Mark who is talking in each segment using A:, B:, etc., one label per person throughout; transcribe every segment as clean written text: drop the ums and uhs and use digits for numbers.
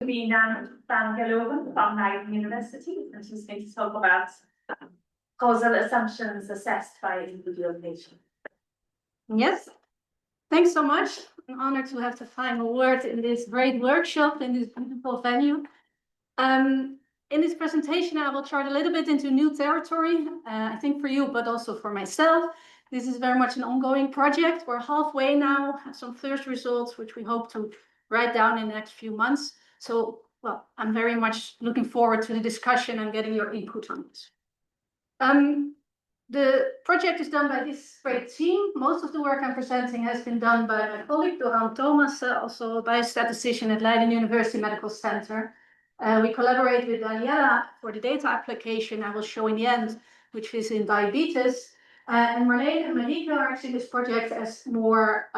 A: Be Nan van Geloven from Leiden University, and she's going to talk about causal assumptions assessed by individual patients.
B: Yes, thanks so much. An honor to have the final word in this great workshop in this beautiful venue. In this presentation, I will chart a little bit into new territory, I think for you, but also for myself. This is very much an ongoing project. We're halfway now, have some first results, which we hope to write down in the next few months. So, well, I'm very much looking forward to the discussion and getting your input on this. The project is done by this great team. Most of the work I'm presenting has been done by my colleague, Doran Thomas, also a biostatistician at Leiden University Medical Center. We collaborate with Daniela for the data application I will show in the end, which is in diabetes. And Marlene and Marieke are actually this project as more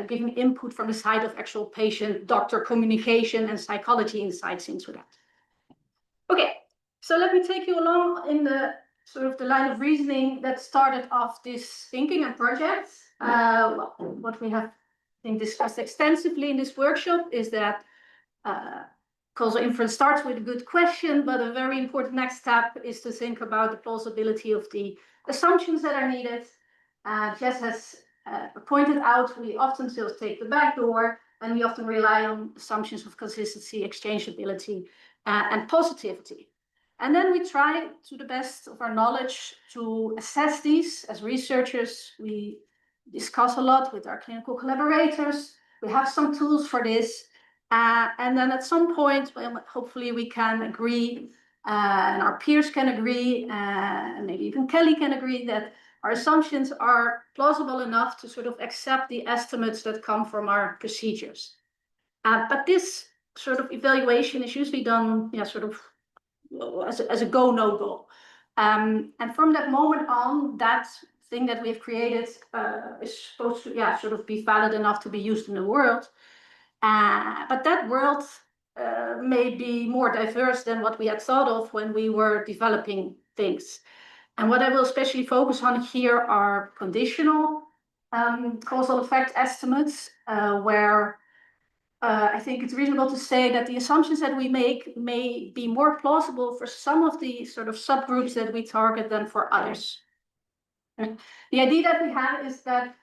B: giving input from the side of actual patient-doctor communication and psychology insights into that. Okay, so let me take you along in the sort of the line of reasoning that started off this thinking and project. Well, what we have, I think, discussed extensively in this workshop is that causal inference starts with a good question, but a very important next step is to think about the plausibility of the assumptions that are needed. Jess has pointed out we often still take the back door, and we often rely on assumptions of consistency, exchangeability, and positivity. And then we try to the best of our knowledge to assess these as researchers. We discuss a lot with our clinical collaborators. We have some tools for this. And then at some point, well, hopefully we can agree, and our peers can agree, and maybe even Kelly can agree that our assumptions are plausible enough to sort of accept the estimates that come from our procedures. But this sort of evaluation is usually done, sort of as a go, no go. And from that moment on, that thing that we've created is supposed to, sort of be valid enough to be used in the world. But that world may be more diverse than what we had thought of when we were developing things. And what I will especially focus on here are conditional causal effect estimates, where I think it's reasonable to say that the assumptions that we make may be more plausible for some of the sort of subgroups that we target than for others. The idea that we have is that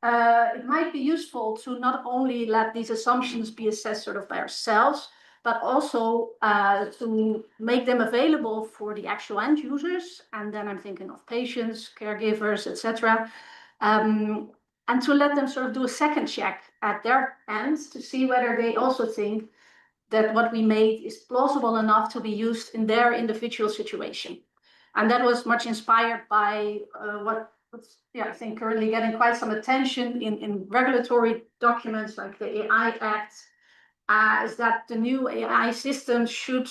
B: it might be useful to not only let these assumptions be assessed sort of by ourselves, but also to make them available for the actual end users. And then I'm thinking of patients, caregivers, etc. And to let them sort of do a second check at their end to see whether they also think that what we made is plausible enough to be used in their individual situation. And that was much inspired by what's I think currently getting quite some attention in regulatory documents like the AI Act, is that the new AI system should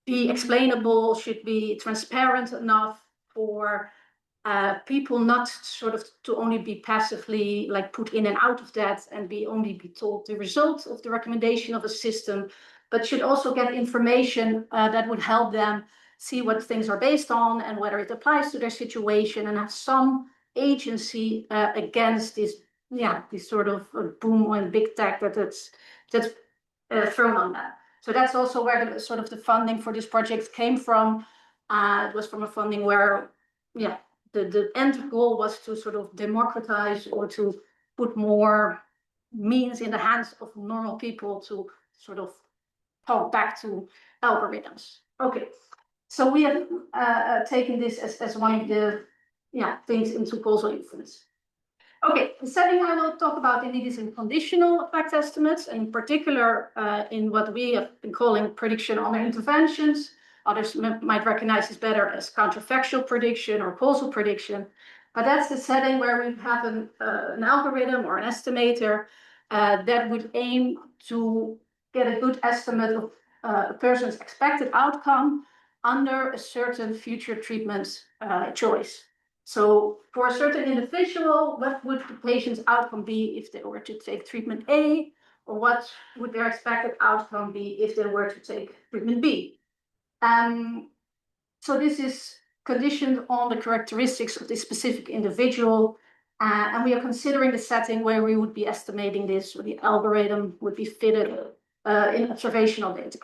B: be explainable, should be transparent enough for people not sort of to only be passively like put in and out of that and only be told the result of the recommendation of a system, but should also get information that would help them see what things are based on and whether it applies to their situation and have some agency against this sort of boom and big tech that's thrown on that. So that's also where the sort of the funding for this project came from. It was from a funding where the end goal was to sort of democratize or to put more means in the hands of normal people to sort of talk back to algorithms. Okay, so we have taken this as one of the things into causal inference. Okay, the setting I will talk about indeed is in conditional effect estimates, and in particular in what we have been calling prediction on interventions. Others might recognize this better as counterfactual prediction or causal prediction. But that's the setting where we have an algorithm or an estimator that would aim to get a good estimate of a person's expected outcome under a certain future treatment choice. So for a certain individual, what would the patient's outcome be if they were to take treatment A, or what would their expected outcome be if they were to take treatment B? So this is conditioned on the characteristics of this specific individual, and we are considering the setting where we would be estimating this, or the algorithm would be fitted in observational data.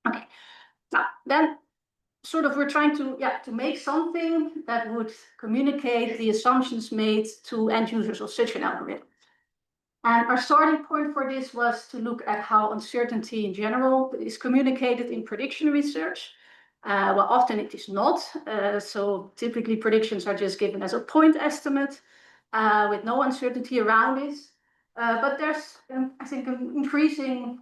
B: Okay, now then sort of we're trying to make something that would communicate the assumptions made to end users of such an algorithm. And our starting point for this was to look at how uncertainty in general is communicated in prediction research. Well, often it is not. So typically predictions are just given as a point estimate with no uncertainty around it. But there's, I think, an increasing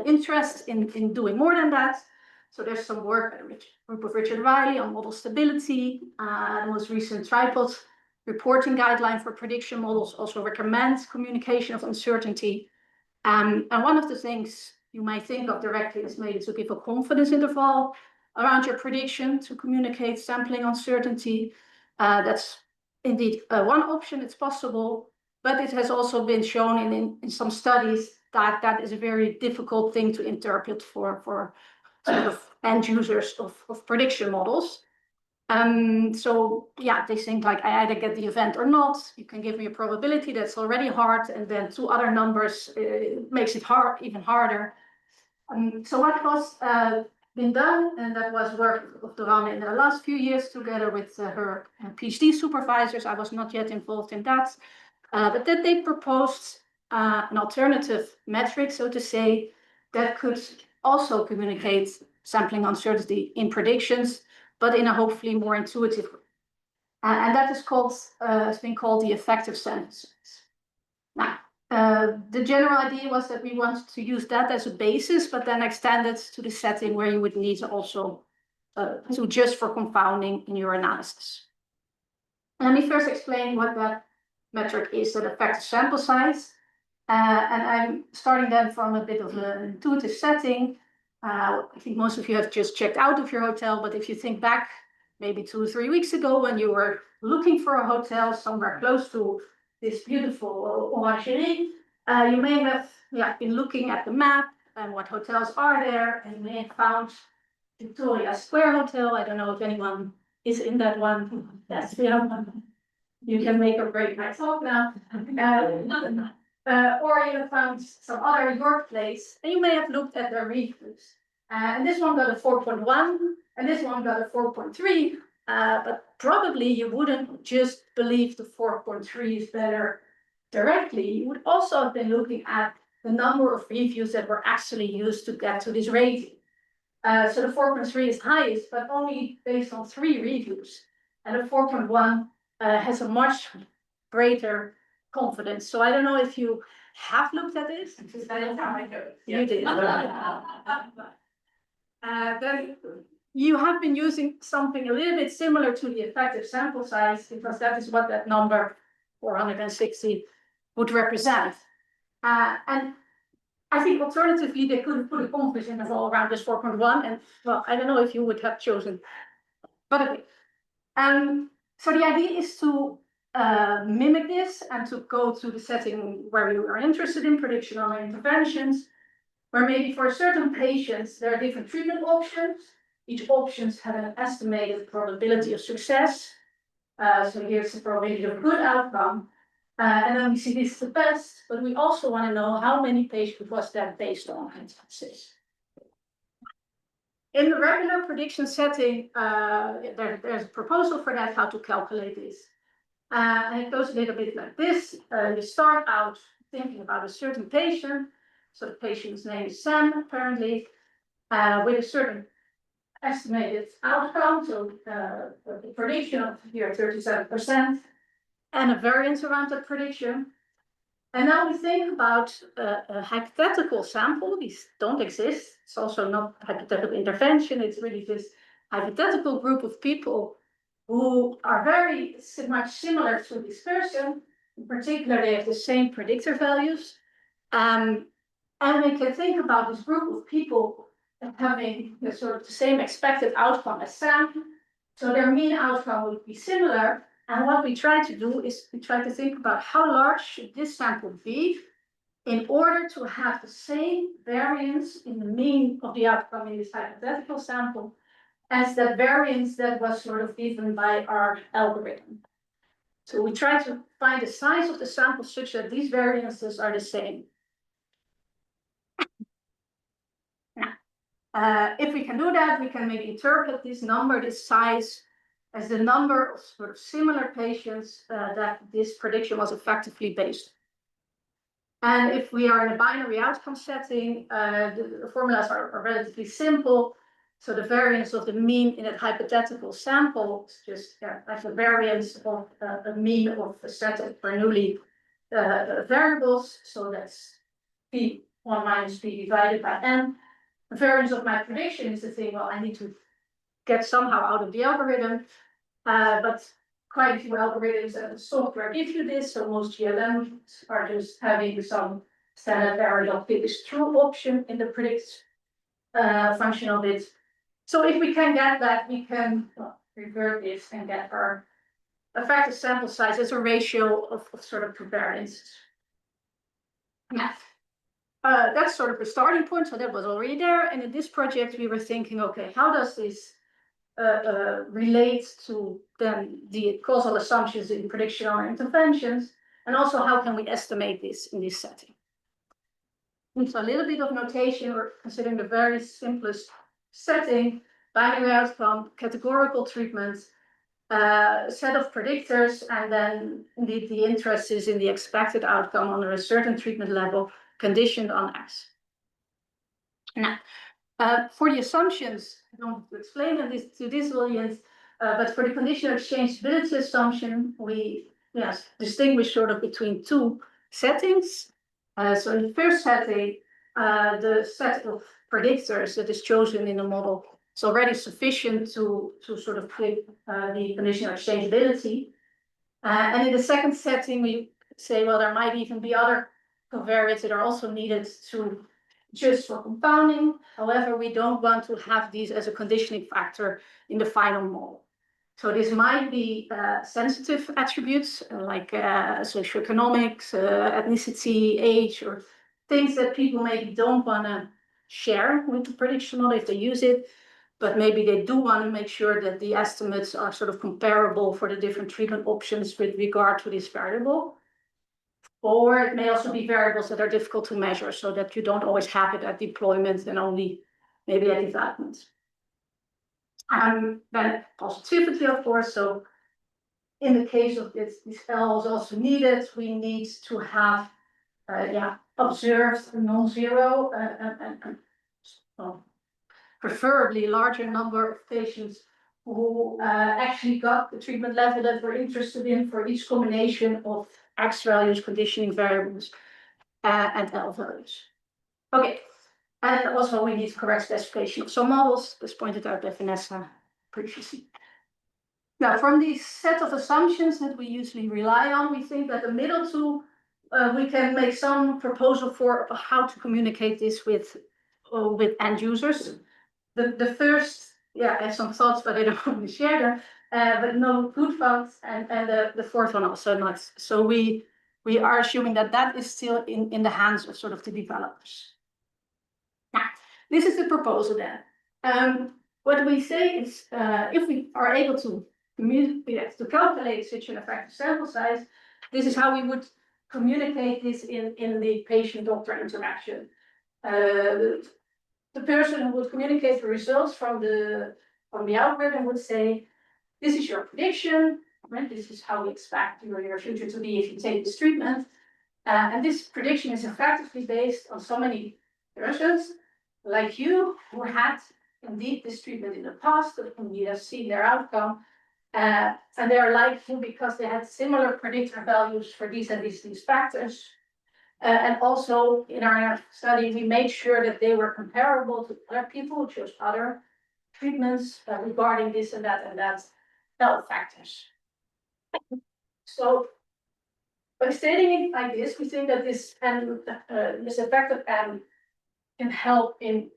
B: interest in doing more than that. So there's some work by the group of Richard Riley on model stability. The most recent tripod reporting guideline for prediction models also recommends communication of uncertainty. And one of the things you might think of directly is maybe to give a confidence interval around your prediction to communicate sampling uncertainty. That's indeed one option, it's possible, but it has also been shown in some studies that that is a very difficult thing to interpret for sort of end users of prediction models. So yeah, they think like I either get the event or not. You can give me a probability that's already hard, and then two other numbers makes it even harder. So what was been done, and that was work of Doran in the last few years together with her PhD supervisors. I was not yet involved in that, but that they proposed an alternative metric, so to say, that could also communicate sampling uncertainty in predictions, but in a hopefully more intuitive way. And that is called, has been called the effective sample size. Now, the general idea was that we wanted to use that as a basis, but then extend it to the setting where you would need also to just for confounding in your analysis. Let me first explain what that metric is, that effective sample size. And I'm starting then from a bit of an intuitive setting. I think most of you have just checked out of your hotel, but if you think back maybe 2 or 3 weeks ago when you were looking for a hotel somewhere close to this beautiful orangerie, you may have been looking at the map and what hotels are there, and you may have found Victoria Square Hotel. I don't know if anyone is in that one. Yes, you can make or break my talk now. Or you have found some other York place, and you may have looked at their reviews. And this one got a 4.1, and this one got a 4.3. But probably you wouldn't just believe the 4.3 is better directly. You would also have been looking at the number of reviews that were actually used to get to this rating. So the 4.3 is highest, but only based on 3 reviews. And the 4.1 has a much greater confidence. So I don't know if you have looked at this. You did. Then you have been using something a little bit similar to the effective sample size, because that is what that number 460 would represent. And I think alternatively, they could have put a confidence interval around this 4.1. And well, I don't know if you would have chosen, but okay. So the idea is to mimic this and to go to the setting where you are interested in predictional interventions, where maybe for certain patients, there are different treatment options. Each options have an estimated probability of success. So here's the probability of good outcome. And then we see this is the best, but we also want to know how many patients was that based on. In the regular prediction setting, there's a proposal for that, how to calculate this. And it goes a little bit like this. You start out thinking about a certain patient. So the patient's name is Sam, apparently, with a certain estimated outcome. So the prediction of here 37%, and a variance around that prediction. And now we think about a hypothetical sample. These don't exist. It's also not hypothetical intervention. It's really this hypothetical group of people who are very much similar to this person. In particular, they have the same predictor values. And we can think about this group of people having the sort of the same expected outcome as Sam. So their mean outcome would be similar. And what we try to do is we try to think about how large should this sample be in order to have the same variance in the mean of the outcome in this hypothetical sample as that variance that was sort of given by our algorithm. So we try to find the size of the sample such that these variances are the same. If we can do that, we can maybe interpret this number, this size, as the number of sort of similar patients that this prediction was effectively based on. And if we are in a binary outcome setting, the formulas are relatively simple. So the variance of the mean in a hypothetical sample is just like the variance of a mean of a set of Bernoulli variables. So that's P1 minus P divided by N. The variance of my prediction is the thing, well, I need to get somehow out of the algorithm. But quite a few algorithms and software give you this. So most GLMs are just having some standard error of biggest true option in the predict function of it. So if we can get that, we can revert this and get our effective sample size as a ratio of sort of covariances. Yeah. That's sort of the starting point. So that was already there. And in this project, we were thinking, okay, how does this relate to then the causal assumptions in prediction or interventions? And also, how can we estimate this in this setting? And so a little bit of notation, we're considering the very simplest setting, binary outcome, categorical treatment, set of predictors, and then indeed the interest is in the expected outcome under a certain treatment level conditioned on X. Now, for the assumptions, I don't have to explain this to this audience, but for the conditional exchangeability assumption, we distinguish sort of between two settings. So in the first setting, the set of predictors that is chosen in the model is already sufficient to sort of clip the conditional exchangeability. And in the second setting, we say, well, there might even be other covariates that are also needed to just for compounding. However, we don't want to have these as a conditioning factor in the final model. So this might be sensitive attributes like socioeconomics, ethnicity, age, or things that people maybe don't want to share with the prediction model if they use it, but maybe they do want to make sure that the estimates are sort of comparable for the different treatment options with regard to this variable. Or it may also be variables that are difficult to measure so that you don't always have it at deployment and only maybe at development. Then positivity, of course. So in the case of this L is also needed. We need to have observed non-zero and preferably larger number of patients who actually got the treatment level that we're interested in for each combination of X values, conditioning variables, and L values. Okay, and also we need correct specification of some models, as pointed out by Vanessa previously. Now, from these set of assumptions that we usually rely on, we think that the middle two, we can make some proposal for how to communicate this with end users. The first, I have some thoughts, but I don't want to share them. But no good thoughts, and the fourth one also not. So we are assuming that is still in the hands of sort of the developers. Now, this is the proposal then. What we say is, if we are able to calculate such an effective sample size, this is how we would communicate this in the patient-doctor interaction. The person who would communicate the results from the algorithm would say, this is your prediction, right? This is how we expect your future to be if you take this treatment. And this prediction is effectively based on so many persons like you who had indeed this treatment in the past, and you have seen their outcome. And they are like you because they had similar predictor values for these and these factors. And also in our study, we made sure that they were comparable to other people who chose other treatments regarding this and that health factors. So by stating it like this, we think that this effective M can help in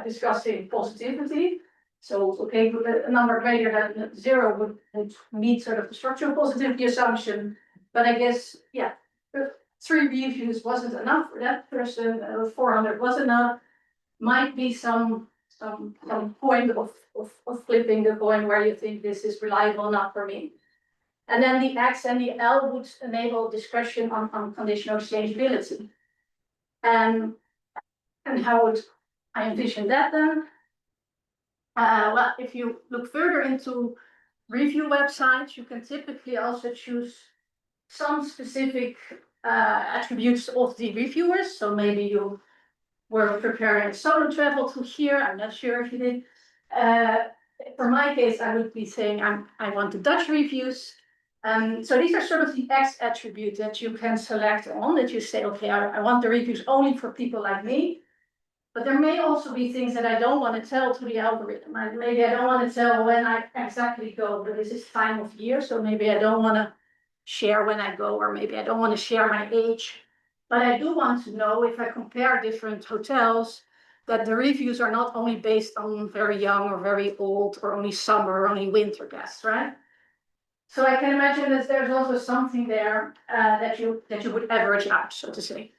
B: discussing positivity. So okay, a number greater than 0 would meet sort of the structural positivity assumption. But I guess 3 reviews wasn't enough for that person. 400 was enough. Might be some point of flipping the coin where you think this is reliable enough for me. And then the X and the L would enable discussion on conditional exchangeability. And how would I envision that then. Well, if you look further into review websites, you can typically also choose some specific attributes of the reviewers. So maybe you were preparing a solo travel to here. I'm not sure if you did. For my case, I would be saying I want the Dutch reviews. So these are sort of the X attribute that you can select on, that you say, okay, I want the reviews only for people like me. But there may also be things that I don't want to tell to the algorithm. Maybe I don't want to tell when I exactly go, but this is time of year, so maybe I don't want to share when I go, or maybe I don't want to share my age. But I do want to know, if I compare different hotels, that the reviews are not only based on very young or very old, or only summer or only winter guests, right? So I can imagine that there's also something there that you would average out, so to say.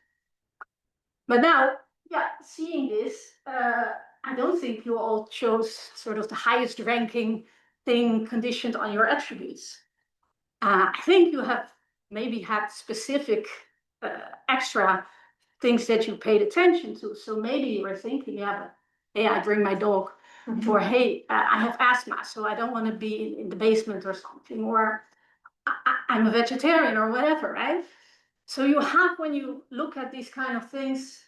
B: But now, yeah, seeing this, I don't think you all chose sort of the highest ranking thing conditioned on your attributes. I think you have maybe had specific extra things that you paid attention to. So maybe you were thinking, yeah, but hey, I bring my dog, or hey, I have asthma, so I don't want to be in the basement or something, or I'm a vegetarian or whatever, right? So you have, when you look at these kind of things,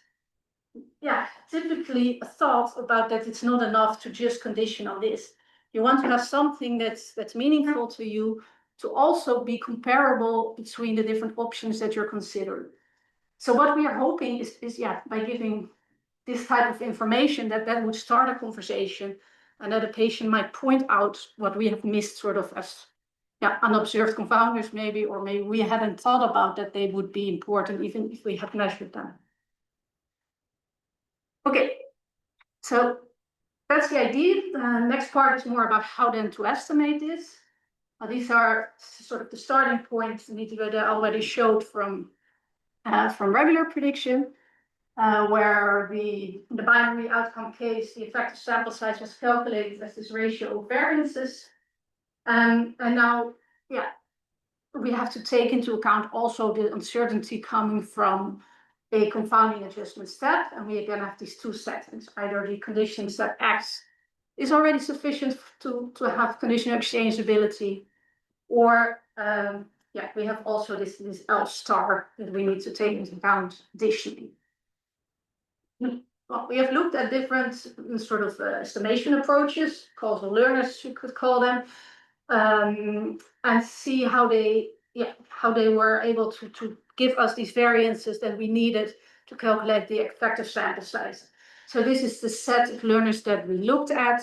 B: yeah, typically a thought about that it's not enough to just condition on this. You want to have something that's meaningful to you, to also be comparable between the different options that you're considering. So what we are hoping is yeah, by giving this type of information, that would start a conversation, and that a patient might point out what we have missed sort of as unobserved confounders maybe, or maybe we hadn't thought about that they would be important even if we had measured them. Okay, so that's the idea. The next part is more about how then to estimate this. These are sort of the starting points that I already showed from regular prediction, where in the binary outcome case, the effective sample size was calculated as this ratio of variances. And now, yeah, we have to take into account also the uncertainty coming from a confounding adjustment step. And we again have these two settings. Either the conditioning step X is already sufficient to have conditional exchangeability, or we have also this L star that we need to take into account additionally. Well, we have looked at different sort of estimation approaches, causal learners you could call them, and see how they were able to give us these variances that we needed to calculate the effective sample size. So this is the set of learners that we looked at.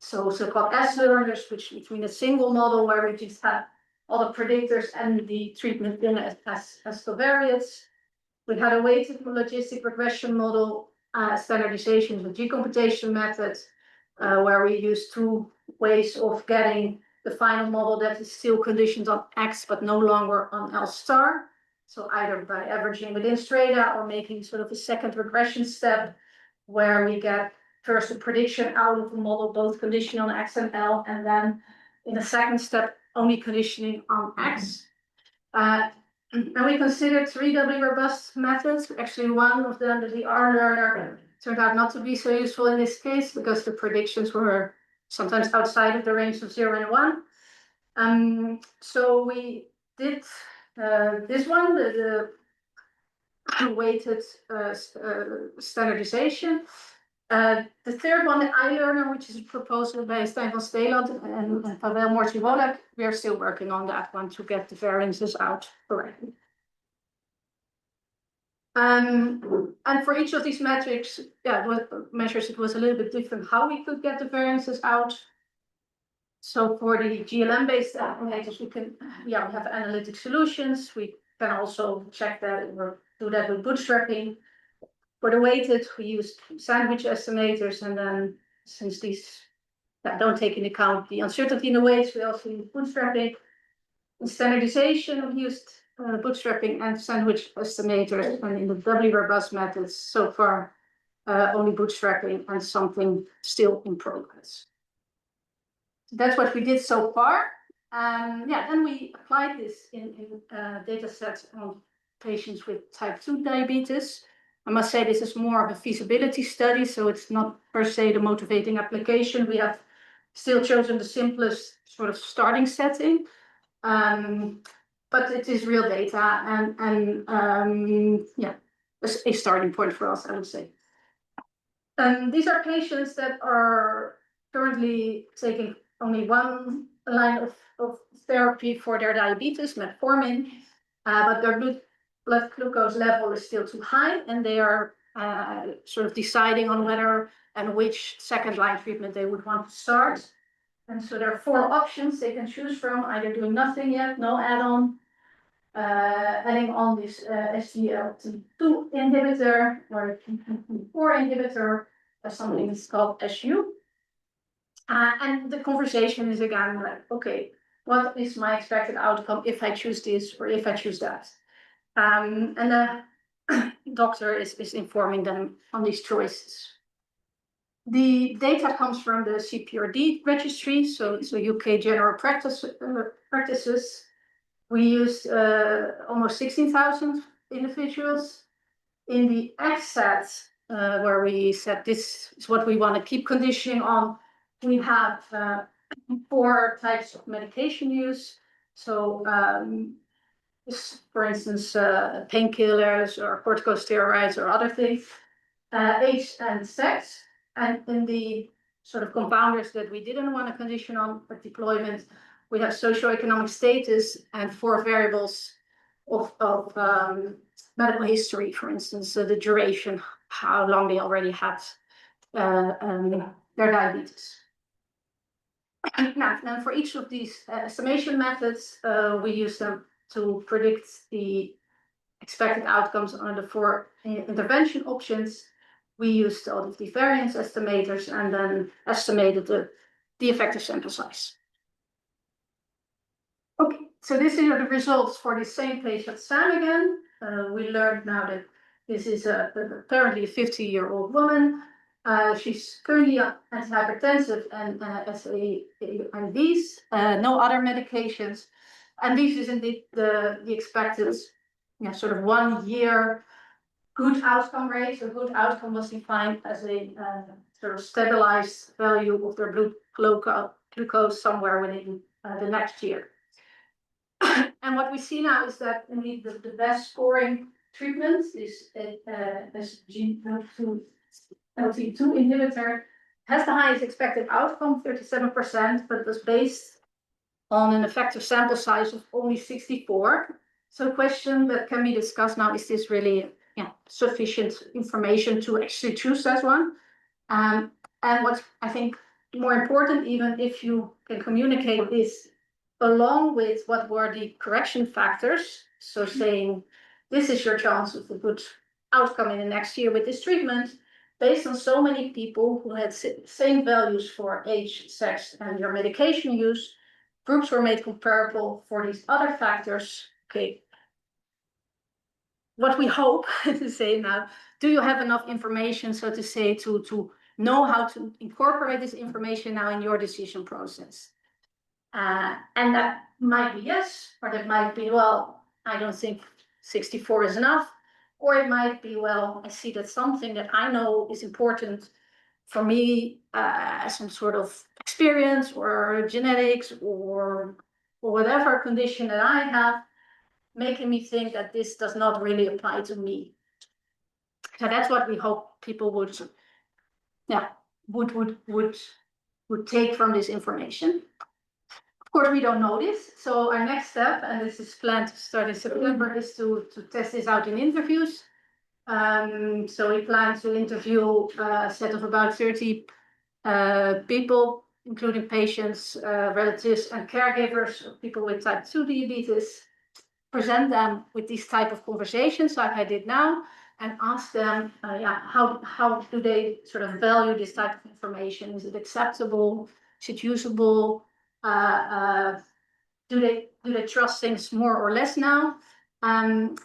B: So-called S learners, which mean a single model where we just have all the predictors and the treatment in as covariates. We had a weighted logistic regression model, standardization with G-computation method, where we use two ways of getting the final model that is still conditioned on X, but no longer on L star. So either by averaging within strata or making sort of a second regression step where we get first a prediction out of the model, both conditioned on X and L, and then in the second step, only conditioning on X. And we considered three doubly robust methods. Actually, one of them, the R learner, turned out not to be so useful in this case because the predictions were sometimes outside of the range of 0 and 1. So we did this one, the weighted standardization. The third one, the iLearner, which is a proposal by Stijn van Steeland and Pavel Mortiwolek, we are still working on that one to get the variances out correctly. And for each of these metrics, measures, it was a little bit different how we could get the variances out. So for the GLM-based estimators, we have analytic solutions. We can also check that or do that with bootstrapping. For the weighted, we used sandwich estimators, and then since these don't take into account the uncertainty in the weights, we also use bootstrapping. In standardization, we used bootstrapping and sandwich estimators, and in the doubly robust methods, so far only bootstrapping and something still in progress. So that's what we did so far. Then we applied this in data sets on patients with type 2 diabetes. I must say this is more of a feasibility study, so it's not per se the motivating application. We have still chosen the simplest sort of starting setting, but it is real data and yeah, a starting point for us, I would say. These are patients that are currently taking only one line of therapy for their diabetes, metformin, but their blood glucose level is still too high, and they are sort of deciding on whether and which second line treatment they would want to start. And so there are 4 options they can choose from, either doing nothing yet, no add-on, adding on this SGLT2 inhibitor or a PPP4 inhibitor, something is called SU. And the conversation is again like, okay, what is my expected outcome if I choose this or if I choose that? And the doctor is informing them on these choices. The data comes from the CPRD registry, so UK general practices. We used almost 16,000 individuals. In the XSET, where we said this is what we want to keep conditioning on, we have 4 types of medication use. So, for instance, painkillers or corticosteroids or other things, age and sex. And in the sort of confounders that we didn't want to condition on for deployment, we have socioeconomic status and 4 variables of medical history, for instance, so the duration, how long they already had their diabetes. Now, for each of these estimation methods, we use them to predict the expected outcomes on the 4 intervention options. We used all of the variance estimators and then estimated the effective sample size. Okay, so these are the results for the same patient, Sam, again. We learned now that this is apparently a 50-year-old woman. She's currently on antihypertensive and SAIVs, no other medications. And this is indeed the expected sort of 1 year good outcome rate. So good outcome was defined as a sort of stabilized value of their blood glucose somewhere within the next year. And what we see now is that indeed the best scoring treatment is SGLT2 inhibitor, has the highest expected outcome, 37%, but was based on an effective sample size of only 64. So a question that can be discussed now, is this really sufficient information to actually choose that one? And what's, I think, more important, even if you can communicate this along with what were the correction factors, so saying this is your chance of a good outcome in the next year with this treatment, based on so many people who had same values for age, sex, and your medication use, groups were made comparable for these other factors. Okay, what we hope to say now, do you have enough information, so to say, to know how to incorporate this information now in your decision process? And that might be yes, or that might be, well, I don't think 64 is enough, or it might be, well, I see that something that I know is important for me, some sort of experience or genetics or whatever condition that I have, making me think that this does not really apply to me. So that's what we hope people would take from this information. Of course, we don't know this. So our next step, and this is planned to start in September, is to test this out in interviews. So we plan to interview a set of about 30 people, including patients, relatives, and caregivers of people with type 2 diabetes, present them with these type of conversations like I did now, and ask them, how do they sort of value this type of information? Is it acceptable? Is it usable? Do they trust things more or less now? And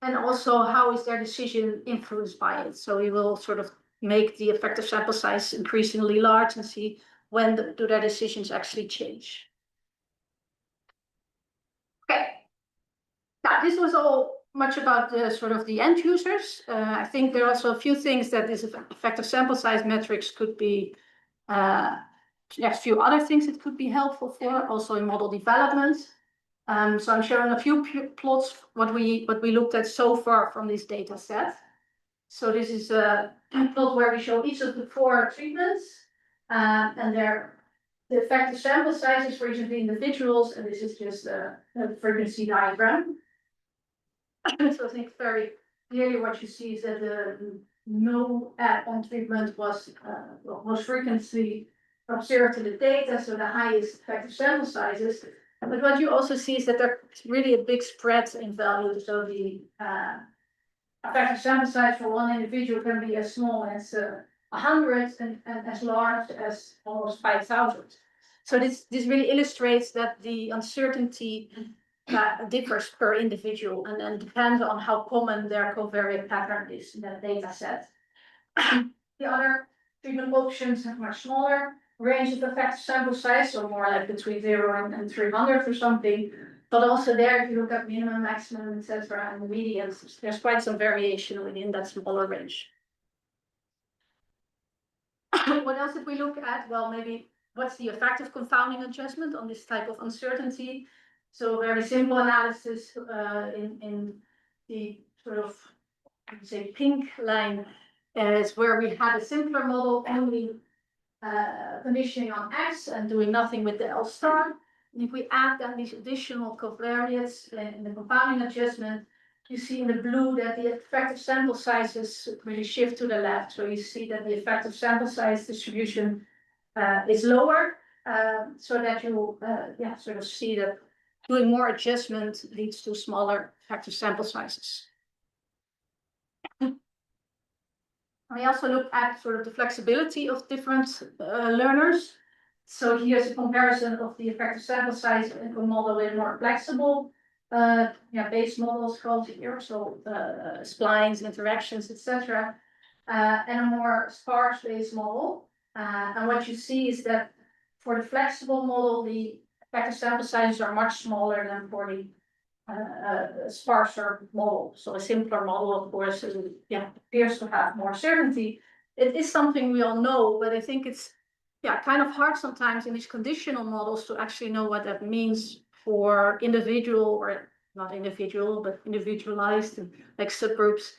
B: also, how is their decision influenced by it? So we will sort of make the effective sample size increasingly large and see when do their decisions actually change. Okay. Now, this was all much about the sort of the end users. I think there are also a few things that this effective sample size metrics could be, a few other things it could be helpful for, also in model development. So I'm showing a few plots, what we looked at so far from this data set. So this is a plot where we show each of the 4 treatments, and the effective sample sizes for each of the individuals, and this is just a frequency diagram. So I think very clearly what you see is that the no add-on treatment was most frequently observed in the data, so the highest effective sample sizes. But what you also see is that there's really a big spread in value. So the effective sample size for one individual can be as small as 100 and as large as almost 5,000. So this really illustrates that the uncertainty differs per individual and then depends on how common their covariate pattern is in that data set. The other treatment options have much smaller range of effective sample size, so more like between 0 and 300 or something. But also there, if you look at minimum, maximum, etc., and the medians, there's quite some variation within that smaller range. What else did we look at? Well, maybe what's the effect of confounding adjustment on this type of uncertainty? So very simple analysis in the sort of, say, pink line is where we had a simpler model only conditioning on X and doing nothing with the L star. And if we add then these additional covariates in the confounding adjustment, you see in the blue that the effective sample sizes really shift to the left. So you see that the effective sample size distribution is lower, so that you sort of see that doing more adjustment leads to smaller effective sample sizes. We also look at sort of the flexibility of different learners. So here's a comparison of the effective sample size in a model with more flexible base models called here, so splines, interactions, etc., and a more sparse base model. And what you see is that for the flexible model, the effective sample sizes are much smaller than for the sparser model. So a simpler model, of course, appears to have more certainty. It is something we all know, but I think it's kind of hard sometimes in these conditional models to actually know what that means for individual, or not individual, but individualized, and like subgroups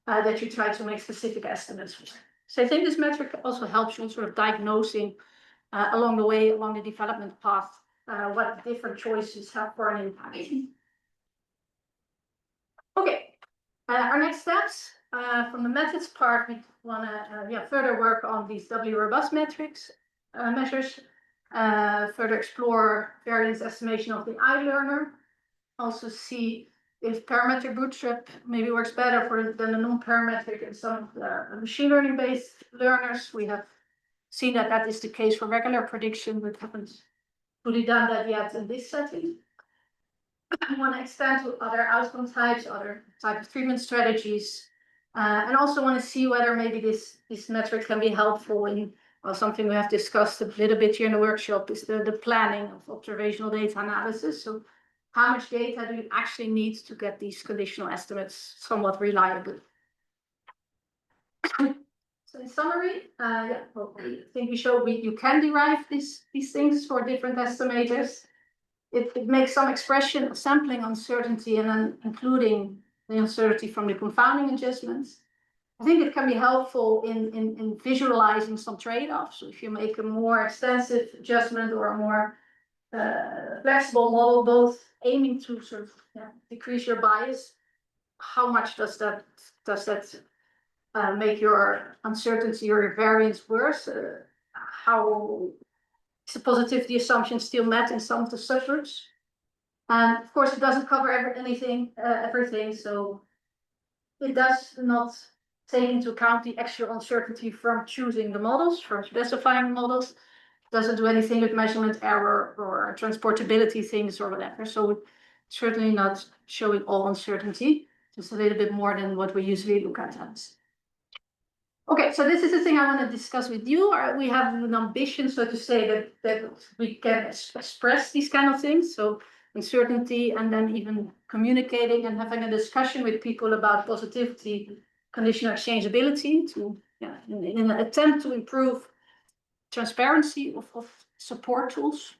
B: that you try to make specific estimates for. So I think this metric also helps you in sort of diagnosing along the way, along the development path, what different choices have for an impact. Okay, our next steps from the methods part, we want to further work on these doubly robust metrics measures, further explore variance estimation of the I-learner, also see if parametric bootstrap maybe works better than the non-parametric in some of the machine learning based learners. We have seen that that is the case for regular prediction, but haven't fully done that yet in this setting. We want to extend to other outcome types, other type of treatment strategies, and also want to see whether maybe this metric can be helpful in something we have discussed a little bit here in the workshop is the planning of observational data analysis. So how much data do you actually need to get these conditional estimates somewhat reliable? So in summary, I think we showed you can derive these things for different estimators. It makes some expression of sampling uncertainty and then including the uncertainty from the confounding adjustments. I think it can be helpful in visualizing some trade-offs. So if you make a more extensive adjustment or a more flexible model, both aiming to sort of decrease your bias, how much does that make your uncertainty or your variance worse? How is the positivity assumption still met in some of the subgroups? And of course, it doesn't cover everything. So it does not take into account the extra uncertainty from choosing the models, from specifying models. It doesn't do anything with measurement error or transportability things or whatever. So it's certainly not showing all uncertainty, just a little bit more than what we usually look at. Okay, so this is the thing I want to discuss with you. We have an ambition, so to say, that we can express these kind of things. So uncertainty, and then even communicating and having a discussion with people about positivity, conditional exchangeability in an attempt to improve transparency of support tools.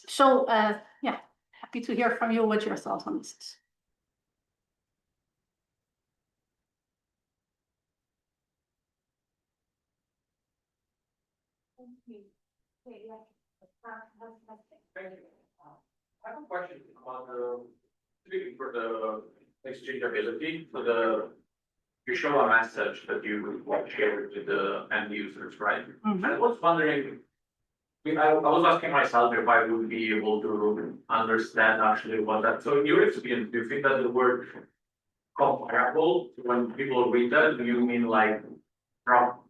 B: So yeah, happy to hear from you what your thoughts on this is.
C: I have a question on speaking for the exchangeability, for the you show a message that you would share with the end users, right?
B: Mm-hmm.
C: I was wondering, I was asking myself if I would be able to understand actually what that. So in your experience, do you think that the word comparable, when people read that, do you mean like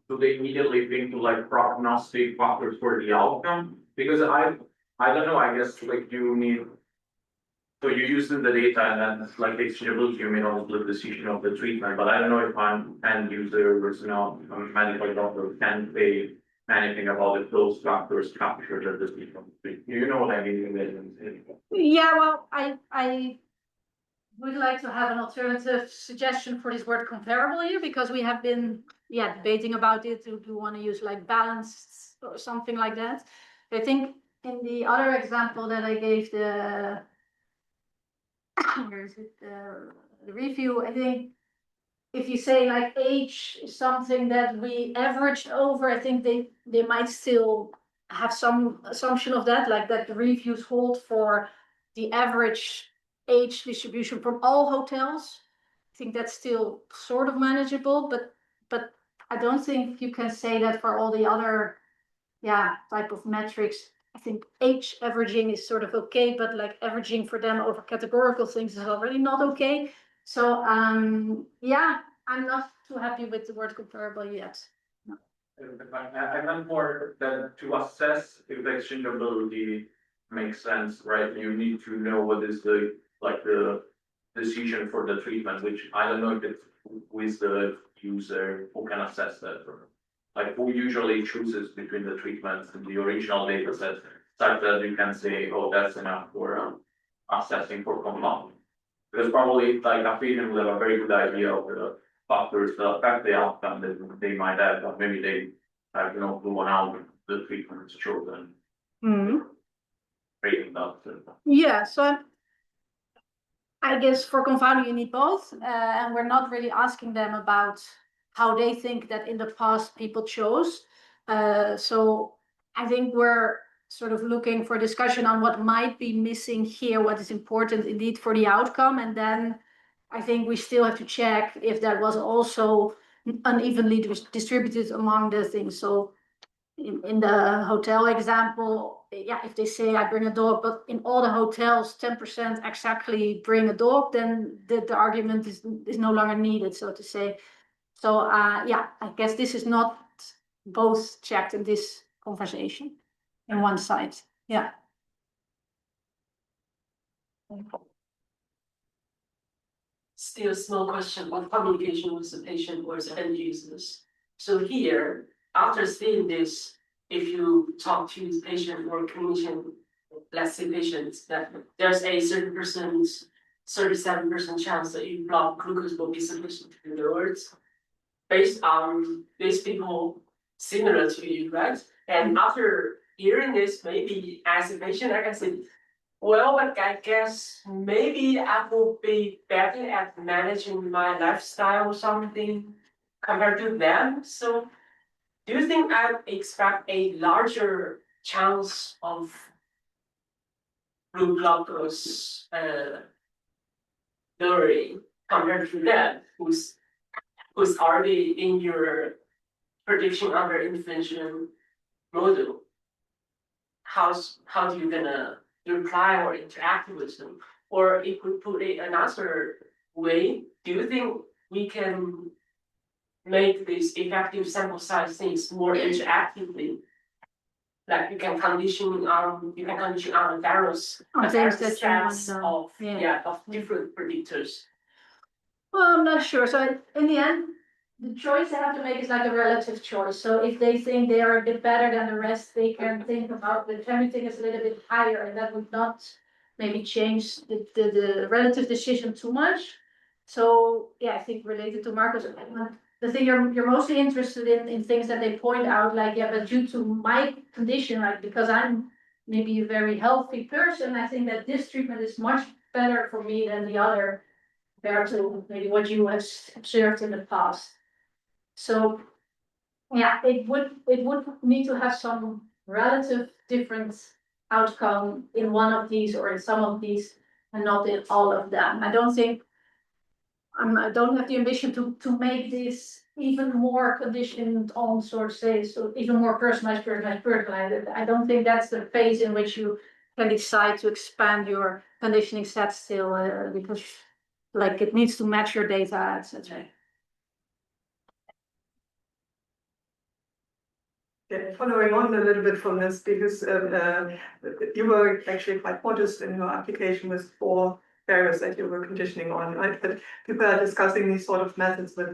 C: do they immediately think to like prognostic factors for the outcome? Because I don't know, I guess like you need, so you use the data and then it's like exchangeability, you mean also the decision of the treatment, but I don't know if I'm end user versus not a medical doctor can say anything about if those factors captured at the treatment. You know what I mean?
B: Yeah, well, I would like to have an alternative suggestion for this word comparable here, because we have been debating about it. Do you want to use like balanced or something like that? I think in the other example that I gave, the where is it, the review, I think if you say like age is something that we averaged over, I think they might still have some assumption of that, like that the reviews hold for the average age distribution from all hotels. I think that's still sort of manageable, but I don't think you can say that for all the other type of metrics. I think age averaging is sort of okay, but like averaging for them over categorical things is already not okay. So I'm not too happy with the word comparable yet. No.
C: I meant more that to assess if the exchangeability makes sense, right? You need to know what is the decision for the treatment, which I don't know if it's with the user who can assess that. Like who usually chooses between the treatments and the original data set, such that you can say, oh, that's enough for assessing for compounding. Because probably like a patient will have a very good idea of the factors that affect the outcome that they might have, but maybe they have no clue on how the treatment is chosen.
B: Mm-hmm.
C: That.
B: So I guess for confounding you need both, and we're not really asking them about how they think that in the past people chose. So I think we're sort of looking for discussion on what might be missing here, what is important indeed for the outcome, and then I think we still have to check if that was also unevenly distributed among the things. So in the hotel example, if they say I bring a dog, but in all the hotels 10% exactly bring a dog, then the argument is no longer needed, so to say. So I guess this is not both checked in this conversation in one side. Yeah.
D: Still a small question on communication with the patient or the end users. So here, after seeing this, if you talk to the patient or clinician, let's say patients, that there's a 30%, 37% chance that your blood glucose will be sufficient in the words, based on these people similar to you, right? And after hearing this, maybe as a patient, I can say, well, but I guess maybe I will be better at managing my lifestyle or something compared to them. So do you think I expect a larger chance of blue glucose lowering compared to them who's already in your prediction under intervention model? How do you gonna reply or interact with them? Or if we put it another way, do you think we can make this effective sample size things more interactively? Like you can condition on various sets of different predictors.
B: Well, I'm not sure. So in the end, the choice they have to make is like a relative choice. So if they think they are a bit better than the rest, they can think about the everything is a little bit higher, and that would not maybe change the relative decision too much. So yeah, I think related to Marcus, the thing you're mostly interested in things that they point out, like, yeah, but due to my condition, like because I'm maybe a very healthy person, I think that this treatment is much better for me than the other, compared to maybe what you have observed in the past. So yeah, it would need to have some relative different outcome in one of these or in some of these, and not in all of them. I don't think I don't have the ambition to make this even more conditioned on, sort of say, so even more personalized. I don't think that's the phase in which you can decide to expand your conditioning set still, because like it needs to match your data, etc.
E: Yeah, following on a little bit from this, because you were actually quite modest in your application with 4 variables that you were conditioning on, right? But people are discussing these sort of methods with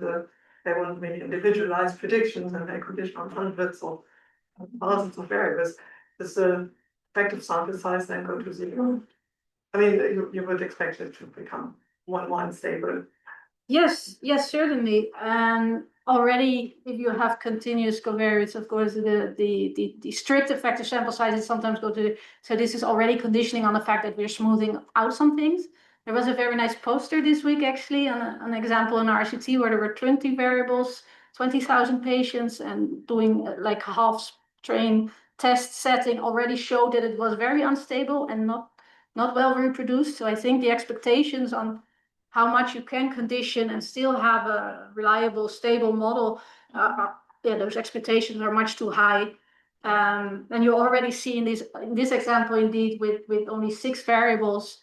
E: they want maybe individualized predictions and they condition on hundreds or thousands of variables. Does the effective sample size then go to 0? I mean, you would expect it to become more unstable.
B: Yes, certainly. Already, if you have continuous covariates, of course, the strict effective sample sizes sometimes go to. So this is already conditioning on the fact that we're smoothing out some things. There was a very nice poster this week, actually, on an example in RCT where there were 20 variables, 20,000 patients, and doing like half train test setting already showed that it was very unstable and not well reproduced. So I think the expectations on how much you can condition and still have a reliable, stable model, yeah, those expectations are much too high. And you already see in this example, indeed, with only 6 variables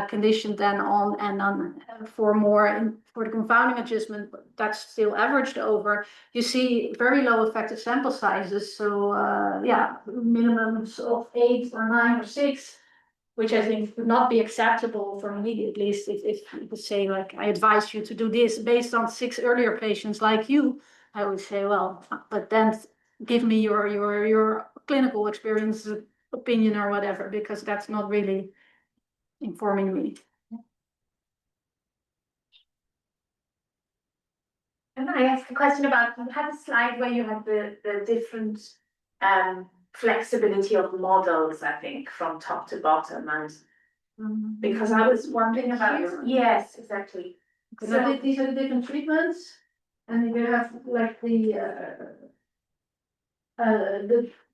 B: conditioned then on and on for the confounding adjustment, that's still averaged over. You see very low effective sample sizes. So yeah, minimums of 8 or 9 or 6. Which I think would not be acceptable for me, at least if you could say, like, I advise you to do this based on 6 earlier patients like you, I would say, well, but then give me your clinical experience, opinion or whatever, because that's not really informing me.
A: And I asked a question about, you had a slide where you had the different flexibility of models, I think, from top to bottom, and because I was wondering about, yes, exactly.
B: So these are the different treatments, and you have like the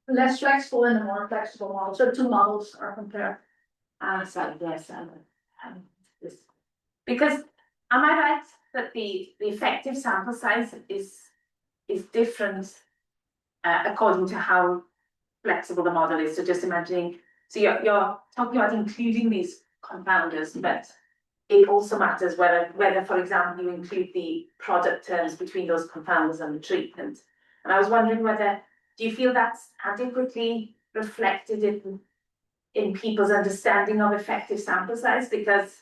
B: less flexible and the more flexible model. So 2 models are compared.
A: So yes, this, because am I right that the effective sample size is different according to how flexible the model is? So just imagining, so you're talking about including these confounders, but it also matters whether, for example, you include the product terms between those confounders and the treatment. And I was wondering whether, do you feel that's adequately reflected in people's understanding of effective sample size? Because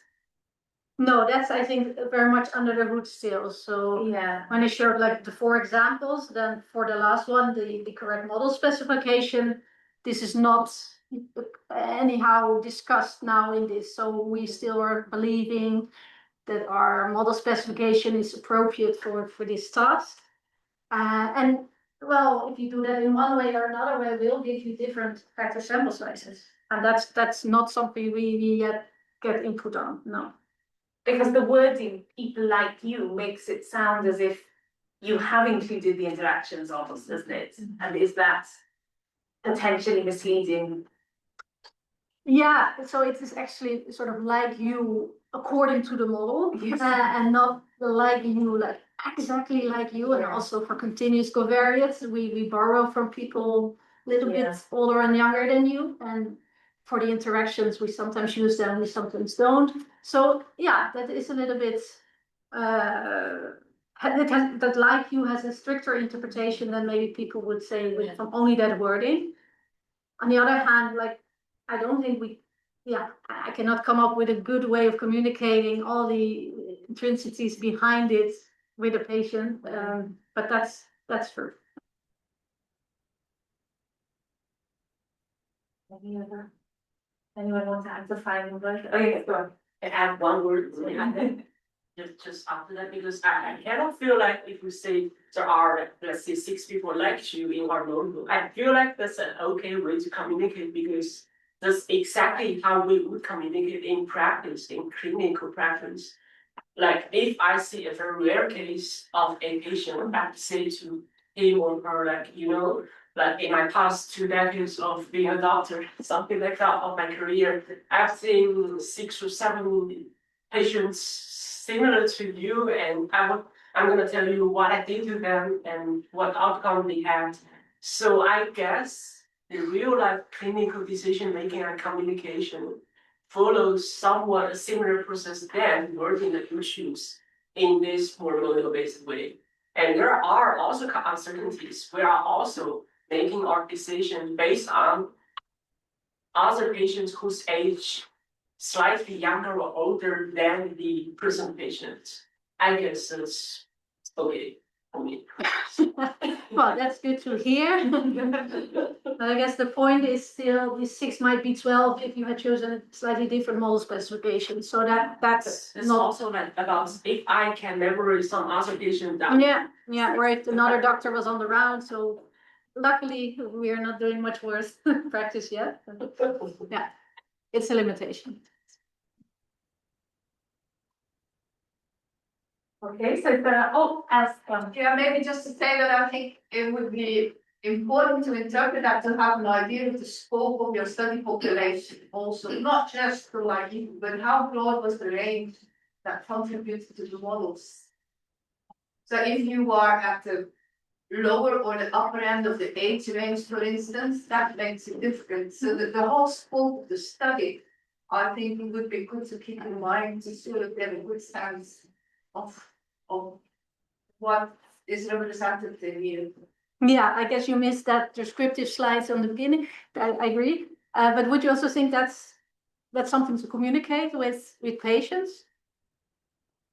B: no, that's, I think, very much under the hood still. So
A: yeah,
B: when I showed like the 4 examples, then for the last one, the correct model specification, this is not anyhow discussed now in this. So we still are believing that our model specification is appropriate for this task. And well, if you do that in one way or another way, we'll give you different effective sample sizes. And that's not something we yet get input on, no.
A: because the wording "people like you" makes it sound as if you have included the interactions almost, doesn't it? And is that potentially misleading?
B: Yeah, so it is actually sort of like you according to the model,
A: Yes.
B: and not like you, like exactly like you. And
A: Yeah.
B: also for continuous covariates, we borrow from people a little
A: Yeah.
B: bit older and younger than you. And for the interactions, we sometimes use them, we sometimes don't. So yeah, that is a little bit, that like you has a stricter interpretation than maybe people would say with from only that wording. On the other hand, like, I don't think I cannot come up with a good way of communicating all the intrinsities behind it with a patient, but that's true.
A: Any other? Anyone want to add the final word? Oh, yeah, go on.
D: I add one word. Just after that, because I cannot feel like if we say there are, let's say, 6 people like you in our notebook, I feel like that's an okay way to communicate, because that's exactly how we would communicate in practice, in clinical practice. Like if I see a very rare case of a patient, I have to say to him or her, like, you know, like in my past 2 decades of being a doctor, something like that of my career, I've seen 6 or 7 patients similar to you, and I'm gonna tell you what I did to them and what outcome they had. So I guess the real life clinical decision making and communication follows somewhat a similar process than wording that you choose in this more model-based way. And there are also uncertainties. We are also making our decision based on other patients whose age slightly younger or older than the present patient. I guess it's okay for me.
B: Well, that's good to hear. But I guess the point is still the 6 might be 12 if you had chosen a slightly different model specification. So that's
D: It's
B: not.
D: also like about if I can memorize some other patient that.
B: Yeah, or if another doctor was on the round. So luckily we are not doing much worse practice yet. Yeah, it's a limitation.
A: Okay, so ask
F: Yeah, maybe just to say that I think it would be important to interpret that to have an idea of the scope of your study population also, not just the like, but how broad was the range that contributed to the models. So if you are at the lower or the upper end of the age range, for instance, that makes it different. So the whole scope of the study, I think it would be good to keep in mind to sort of get a good sense of what is representative here.
B: Yeah, I guess you missed that descriptive slides on the beginning. I agree. But would you also think that's something to communicate with patients?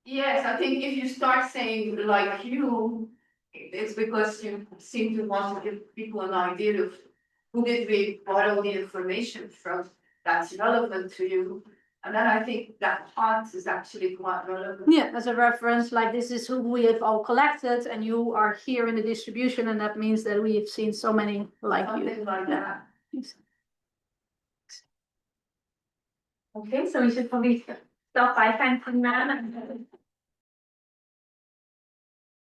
F: Yes, I think if you start saying like you, it's because you seem to want to give people an idea of who did we borrow the information from that's relevant to you. And then I think that part is actually quite relevant.
B: Yeah, as a reference, like this is who we have all collected, and you are here in the distribution, and that means that we have seen so many like you.
F: Something like that.
A: Okay, so we should probably stop by thanking Nan and